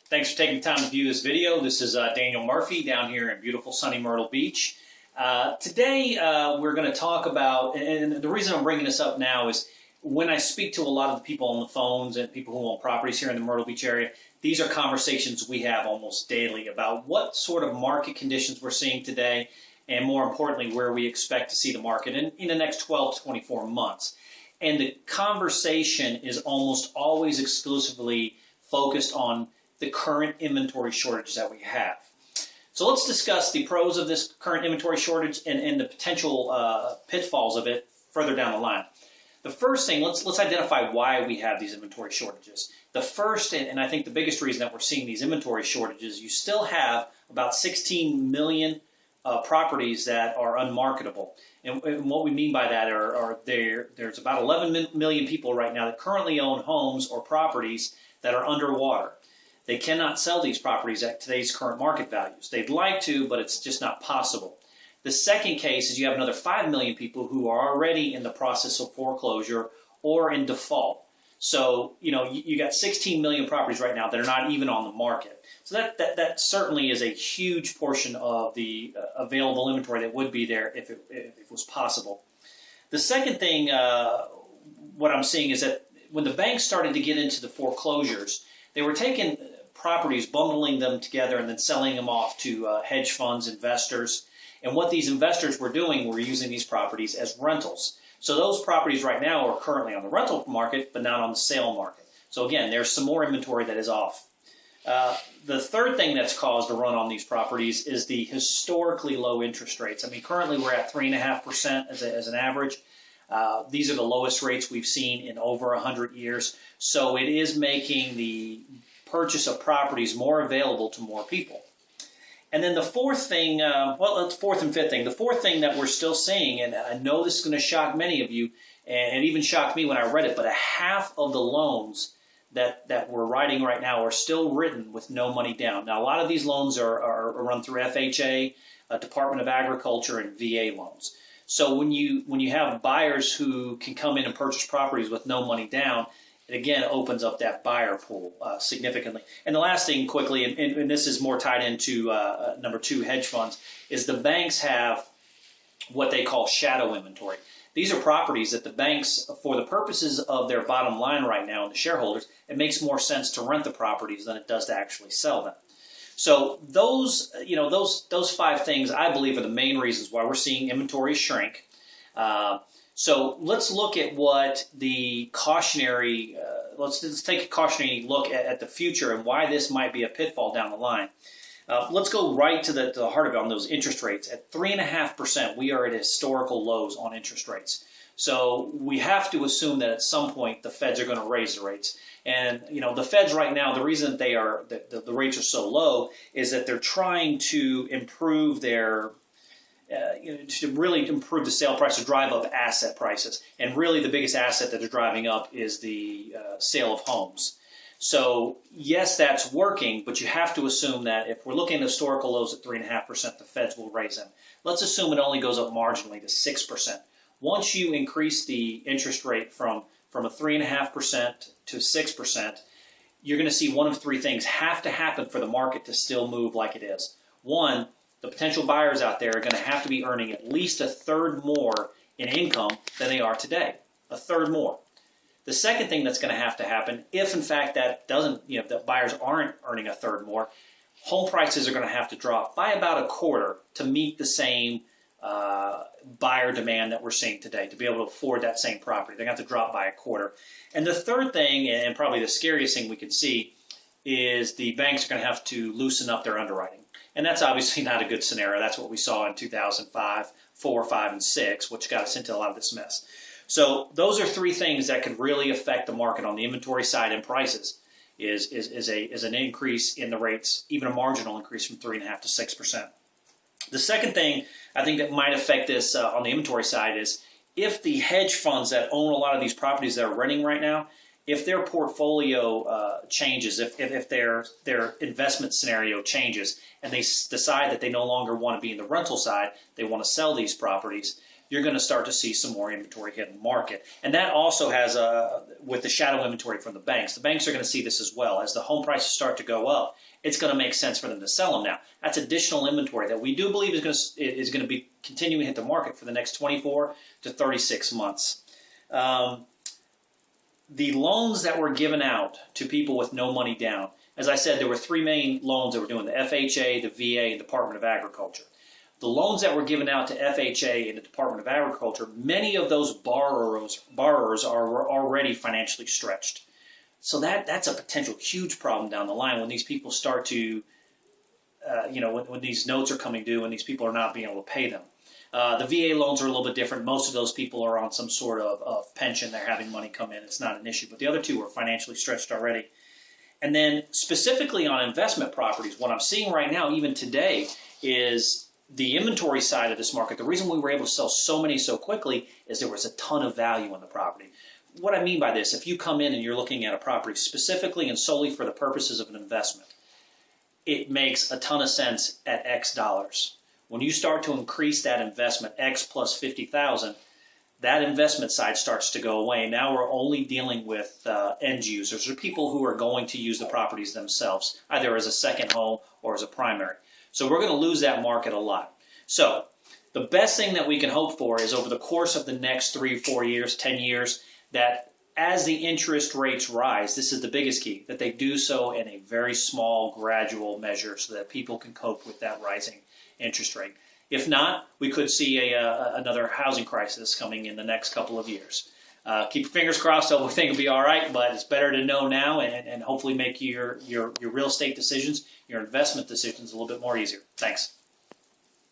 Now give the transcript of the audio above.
Thanks for taking the time to view this video. This is Daniel Murphy down here in beautiful sunny Myrtle Beach. Today we're going to talk about, and the reason I'm bringing this up now is when I speak to a lot of the people on the phones and people who own properties here in the Myrtle Beach area, these are conversations we have almost daily about what sort of market conditions we're seeing today, and more importantly, where we expect to see the market in the next 12 to 24 months. And the conversation is almost always exclusively focused on the current inventory shortage that we have. So let's discuss the pros of this current inventory shortage and the potential pitfalls of it further down the line. The first thing, let's identify why we have these inventory shortages. The first, and I think the biggest reason that we're seeing these inventory shortages, you still have about 16 million properties that are unmarketable. And what we mean by that there's about 11 million people right now that currently own homes or properties that are underwater. They cannot sell these properties at today's current market values. They'd like to, but it's just not possible. The second case is you have another 5 million people who are already in the process of foreclosure or in default. So, you got 16 million properties right now that are not even on the market. So that certainly is a huge portion of the available inventory that would be there if it was possible. The second thing, what I'm seeing is that when the banks started to get into the foreclosures, they were taking properties, bundling them together, and then selling them off to hedge funds, investors. And what these investors were doing were using these properties as rentals. So those properties right now are currently on the rental market, but not on the sale market. So again, there's some more inventory that is off. The third thing that's caused a run on these properties is the historically low interest rates. I mean, currently we're at 3.5% as an average. These are the lowest rates we've seen in over 100 years. So it is making the purchase of properties more available to more people. And then the fourth thing, it's fourth and fifth thing. The fourth thing that we're still seeing, and I know this is going to shock many of you, and it even shocked me when I read it, but a half of the loans that we're writing right now are still written with no money down. Now, a lot of these loans are run through FHA, Department of Agriculture, and VA loans. So when you have buyers who can come in and purchase properties with no money down, it again opens up that buyer pool significantly. And the last thing quickly, and this is more tied into number two, hedge funds, is the banks have what they call shadow inventory. These are properties that the banks, for the purposes of their bottom line right now and the shareholders, it makes more sense to rent the properties than it does to actually sell them. So those five things, I believe, are the main reasons why we're seeing inventory shrink. So let's look at what the cautionary, let's take a cautionary look at the future and why this might be a pitfall down the line. Let's go right to the heart of it on those interest rates. At 3.5%, we are at historical lows on interest rates. So we have to assume that at some point the Feds are going to raise the rates. And the Feds right now, the reason the rates are so low is that they're trying to improve their to really improve the sale price, to drive up asset prices. And really the biggest asset that they're driving up is the sale of homes. So yes, that's working, but you have to assume that if we're looking at historical lows at 3.5%, the Feds will raise them. Let's assume it only goes up marginally to 6%. Once you increase the interest rate from a 3.5% to 6%, you're going to see one of three things have to happen for the market to still move like it is. One, the potential buyers out there are going to have to be earning at least a third more in income than they are today. A third more. The second thing that's going to have to happen, if in fact that doesn't, if the buyers aren't earning a third more, home prices are going to have to drop by about a quarter to meet the same buyer demand that we're seeing today, to be able to afford that same property. They're going to have to drop by a quarter. And the third thing, and probably the scariest thing we can see, is the banks are going to have to loosen up their underwriting. And that's obviously not a good scenario. That's what we saw in 2005, 4, 5, and 6, which got us into a lot of this mess. So those are three things that could really affect the market on the inventory side and prices. Is an increase in the rates, even a marginal increase from 3.5% to 6%. The second thing I think that might affect this on the inventory side is if the hedge funds that own a lot of these properties that are renting right now, if their portfolio changes, if their investment scenario changes, and they decide that they no longer want to be in the rental side, they want to sell these properties, you're going to start to see some more inventory hit in the market. And that also has, with the shadow inventory from the banks are going to see this as well. As the home prices start to go up, it's going to make sense for them to sell them now. That's additional inventory that we do believe is going to be continuing to hit the market for the next 24 to 36 months. The loans that were given out to people with no money down, as I said, there were three main loans that were doing: the FHA, the VA, and Department of Agriculture. The loans that were given out to FHA and the Department of Agriculture, many of those borrowers were already financially stretched. So that's a potential huge problem down the line when these people start to, when these notes are coming due and these people are not being able to pay them. The VA loans are a little bit different. Most of those people are on some sort of pension. They're having money come in. It's not an issue. But the other two are financially stretched already. And then specifically on investment properties, what I'm seeing right now, even today, is the inventory side of this market. The reason we were able to sell so many so quickly is there was a ton of value in the property. What I mean by this, if you come in and you're looking at a property specifically and solely for the purposes of an investment, it makes a ton of sense at X dollars. When you start to increase that investment, X plus 50,000, that investment side starts to go away. Now we're only dealing with end users, or people who are going to use the properties themselves, either as a second home or as a primary. So we're going to lose that market a lot. So the best thing that we can hope for is over the course of the next 3, 4 years, 10 years, that as the interest rates rise, this is the biggest key, that they do so in a very small, gradual measure so that people can cope with that rising interest rate. If not, we could see another housing crisis coming in the next couple of years. Keep your fingers crossed, everything will be all right, but it's better to know now and hopefully make your real estate decisions, your investment decisions a little bit more easier. Thanks.